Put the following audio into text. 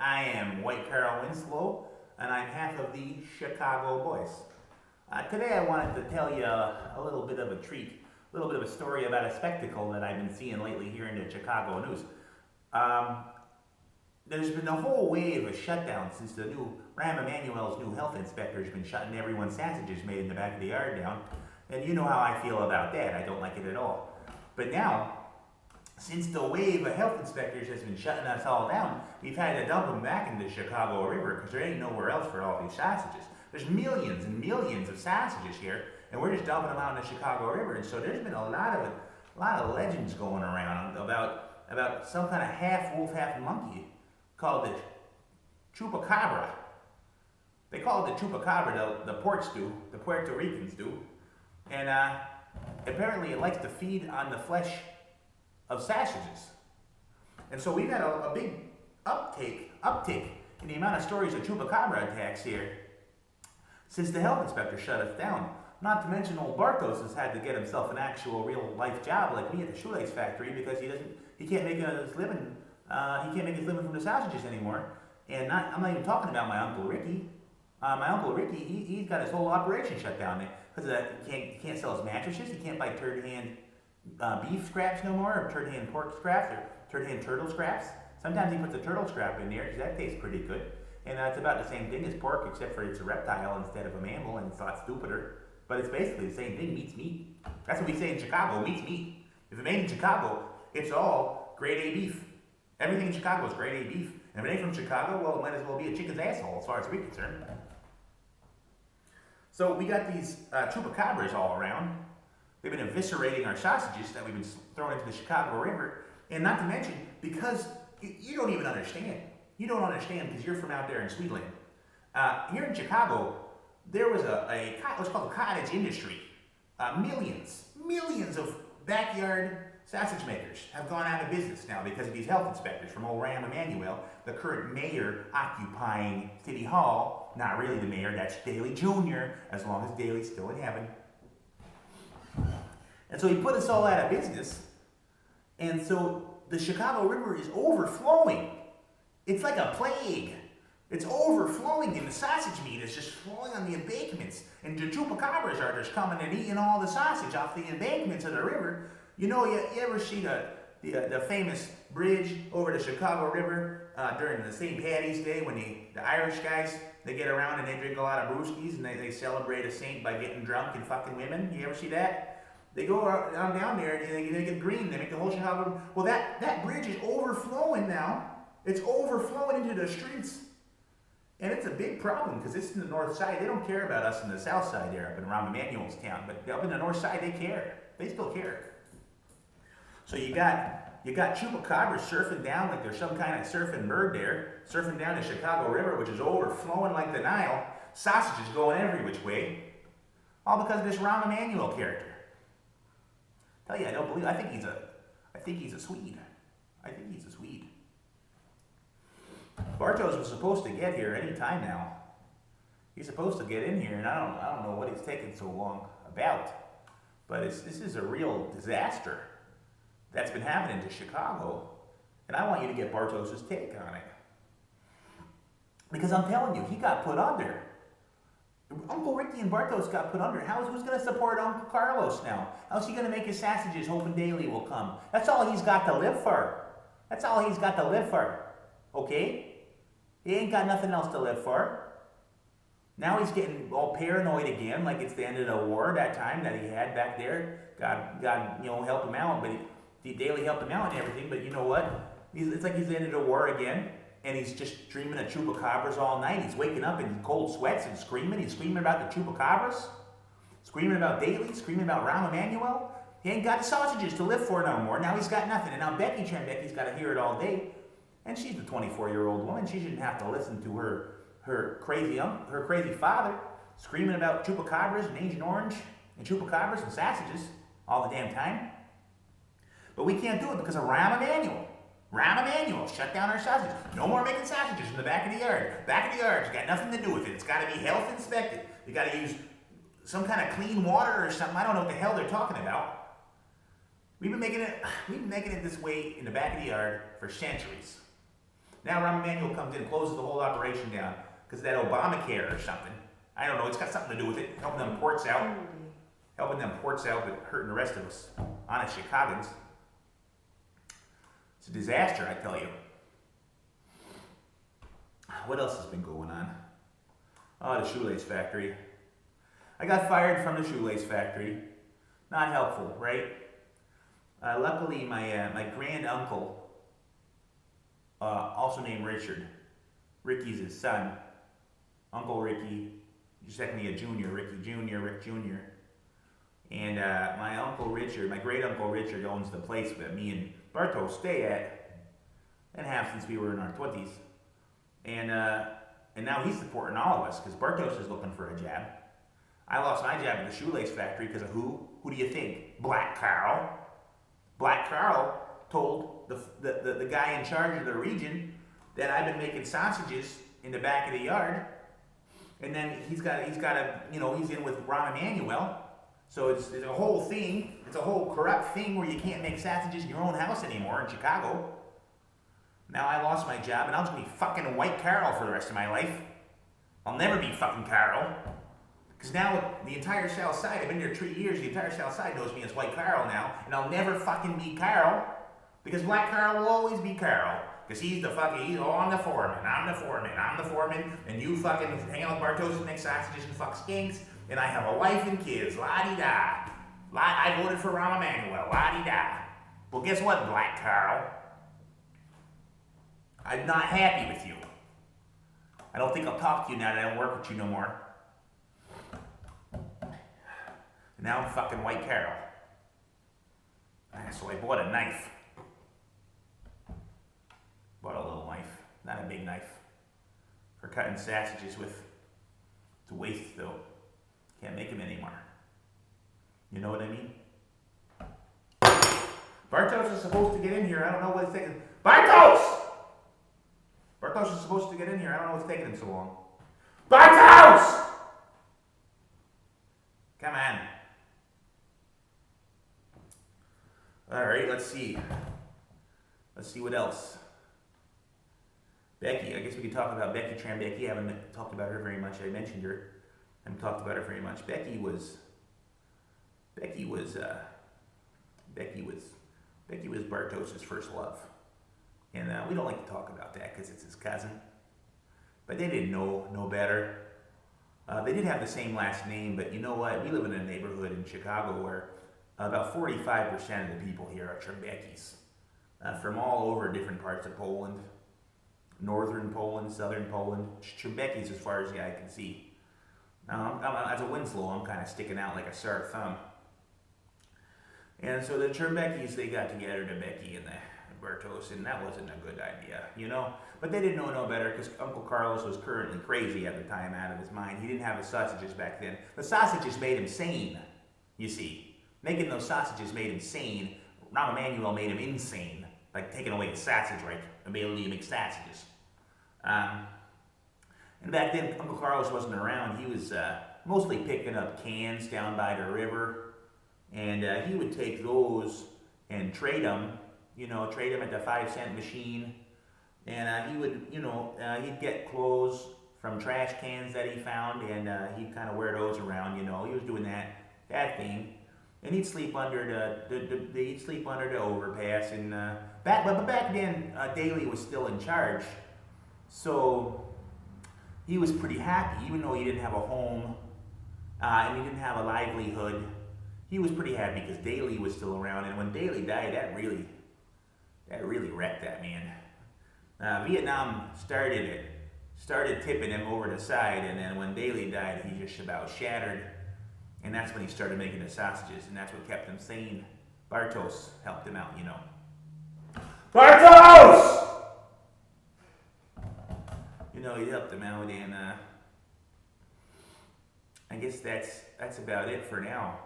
I am White Carl Winslow, and I'm half of the Chicago Boys. Today I wanted to tell you a little bit of a treat, a little bit of a story about a spectacle that I've been seeing lately here in the Chicago news. There's been a whole wave of shutdowns since the new Rahm Emanuel's new health inspector's been shutting everyone's sausages made in the back of the yard down. And you know how I feel about that. I don't like it at all. But now, since the wave of health inspectors has been shutting us all down, we've had to dump them back into the Chicago River because there ain't nowhere else for all these sausages. There's millions and millions of sausages here, and we're just dumping them out in the Chicago River. And so there's been a lot of legends going around about some kind of half wolf, half monkey called the chupacabra. They call it the chupacabra, the Ports do, the Puerto Ricans do. And apparently it likes to feed on the flesh of sausages. And so we've had a big uptick in the amount of stories of chupacabra attacks here since the health inspector shut us down. Not to mention old Bartos has had to get himself an actual real life job like me at the shoelace factory because he can't make his living from the sausages anymore. And I'm not even talking about my Uncle Ricky. My Uncle Ricky, he's got his whole operation shut down because he can't sell his mattresses. He can't buy third-hand beef scraps no more, or third-hand pork scraps, or third-hand turtle scraps. Sometimes he puts a turtle scrap in there because that tastes pretty good. And it's about the same thing as pork, except for it's a reptile instead of a mammal, and it's a lot stupider. But it's basically the same thing, meat's meat. That's what we say in Chicago, meat's meat. If it's made in Chicago, it's all grade A beef. Everything in Chicago is grade A beef. And if it ain't from Chicago, well, it might as well be a chicken's asshole as far as we're concerned. So we got these chupacabras all around. They've been eviscerating our sausages that we've been throwing into the Chicago River. And not to mention, because you don't even understand. You don't understand because you're from out there in Sweetland. Here in Chicago, there was what's called a cottage industry. Millions of backyard sausage makers have gone out of business now because of these health inspectors from old Rahm Emanuel, the current mayor occupying City Hall. Not really the mayor, that's Daley Jr., as long as Daley's still in heaven. And so he put us all out of business. And so the Chicago River is overflowing. It's like a plague. It's overflowing, and the sausage meat is just flowing on the embankments. And the chupacabras are just coming and eating all the sausage off the embankments of the river. You know, you ever see the famous bridge over the Chicago River during the St. Patty's Day when the Irish guys, they get around and they drink a lot of brewskis and they celebrate a saint by getting drunk and fucking women? You ever see that? They go down there and they get green. They make the whole Chicago. Well, that bridge is overflowing now. It's overflowing into the streets. And it's a big problem because it's in the north side. They don't care about us in the south side there, up in Rahm Emanuel's town. But up in the north side, they care. They still care. So you got chupacabras surfing down like there's some kind of surfing bird there, surfing down the Chicago River, which is overflowing like the Nile. Sausages going every which way. All because of this Rahm Emanuel character. Tell you, I don't believe. I think he's a Swede. I think he's a Swede. Bartos was supposed to get here any time now. He's supposed to get in here, and I don't know what he's taking so long about. But this is a real disaster that's been happening to Chicago, and I want you to get Bartos' take on it. Because I'm telling you, he got put under. Uncle Ricky and Bartos got put under. Who's going to support Uncle Carlos now? How's he going to make his sausages hoping Daley will come? That's all he's got to live for. That's all he's got to live for. Okay? He ain't got nothing else to live for. Now he's getting all paranoid again, like it's the end of the war, that time that he had back there. God, helped him out, but Daley helped him out and everything, but you know what? It's like he's the end of the war again, and he's just dreaming of chupacabras all night. He's waking up in cold sweats and screaming. He's screaming about the chupacabras, screaming about Daley, screaming about Rahm Emanuel. He ain't got the sausages to live for no more. Now he's got nothing. And now Becky's got to hear it all day. And she's the 24-year-old woman. She shouldn't have to listen to her crazy father screaming about chupacabras and Agent Orange and chupacabras and sausages all the damn time. But we can't do it because of Rahm Emanuel. Rahm Emanuel shut down our sausages. No more making sausages in the back of the yard. Back of the yard's got nothing to do with it. It's got to be health inspected. You got to use some kind of clean water or something. I don't know what the hell they're talking about. We've been making it this way in the back of the yard for centuries. Now Rahm Emanuel comes in and closes the whole operation down because of that Obamacare or something. I don't know. It's got something to do with it. Helping them ports out. Helping them ports out, but hurting the rest of us. Honest Chicagoans. It's a disaster, I tell you. What else has been going on? Oh, the shoelace factory. I got fired from the shoelace factory. Not helpful, right? Luckily, my grand uncle, also named Richard, Ricky's his son, Uncle Ricky, just technically a junior, Ricky Jr., Rick Jr., and my Uncle Richard, my great Uncle Richard owns the place that me and Bartos stay at, and have since we were in our 20s. And now he's supporting all of us because Bartos is looking for a job. I lost my job at the shoelace factory because of who? Who do you think? Black Carl. Black Carl told the guy in charge of the region that I've been making sausages in the back of the yard, and then he's in with Rahm Emanuel. So it's a whole thing. It's a whole corrupt thing where you can't make sausages in your own house anymore in Chicago. Now I lost my job, and I'm just gonna be fucking White Carl for the rest of my life. I'll never be fucking Carl. Because now the entire South Side, I've been here 3 years, the entire South Side knows me as White Carl now, and I'll never fucking be Carl. Because Black Carl will always be Carl. Because he's I'm the foreman, and you fucking hang out with Bartos and make sausages and fuck skinks, and I have a wife and kids, la-di-da. I voted for Rahm Emanuel, la-di-da. Well, guess what, Black Carl? I'm not happy with you. I don't think I'll talk to you now that I don't work with you no more. Now I'm fucking White Carol. So I bought a knife. Bought a little knife, not a big knife. For cutting sausages with. It's a waste though. Can't make them anymore. You know what I mean? Bartos is supposed to get in here. I don't know what's taking. Bartos! Bartos is supposed to get in here. I don't know what's taking him so long. Bartos! Come on. Alright, let's see. Let's see what else. Becky, I guess we could talk about Becky Trambecki. I haven't talked about her very much. I mentioned her. I haven't talked about her very much. Becky was Bartos' first love. And we don't like to talk about that because it's his cousin. But they didn't know no better. They did have the same last name, but you know what? We live in a neighborhood in Chicago where about 45% of the people here are Trembeckis. From all over different parts of Poland. Northern Poland, southern Poland. Trembeckis as far as the eye can see. As a Winslow, I'm kind of sticking out like a sore thumb. And so the Trembeckis, they got together, the Becky and the Bartos, and that wasn't a good idea, you know? But they didn't know no better because Uncle Carlos was currently crazy at the time, out of his mind. He didn't have the sausages back then. The sausages made him sane, you see. Making those sausages made him sane. Rahm Emanuel made him insane. Like taking away the sausage, right? Ability to make sausages. And back then, Uncle Carlos wasn't around. He was mostly picking up cans down by the river. And he would take those and trade them, trade them at the 5-cent machine. And he would, he'd get clothes from trash cans that he found, and he'd kind of wear those around, He was doing that thing. And he'd sleep under the overpass. And back then, Daley was still in charge. So he was pretty happy, even though he didn't have a home and he didn't have a livelihood. He was pretty happy because Daley was still around, and when Daley died, that really wrecked that man. Vietnam started tipping him over the side, and then when Daley died, he just about shattered, and that's when he started making the sausages, and that's what kept him sane. Bartos helped him out, Bartos! He helped him out, and I guess that's about it for now.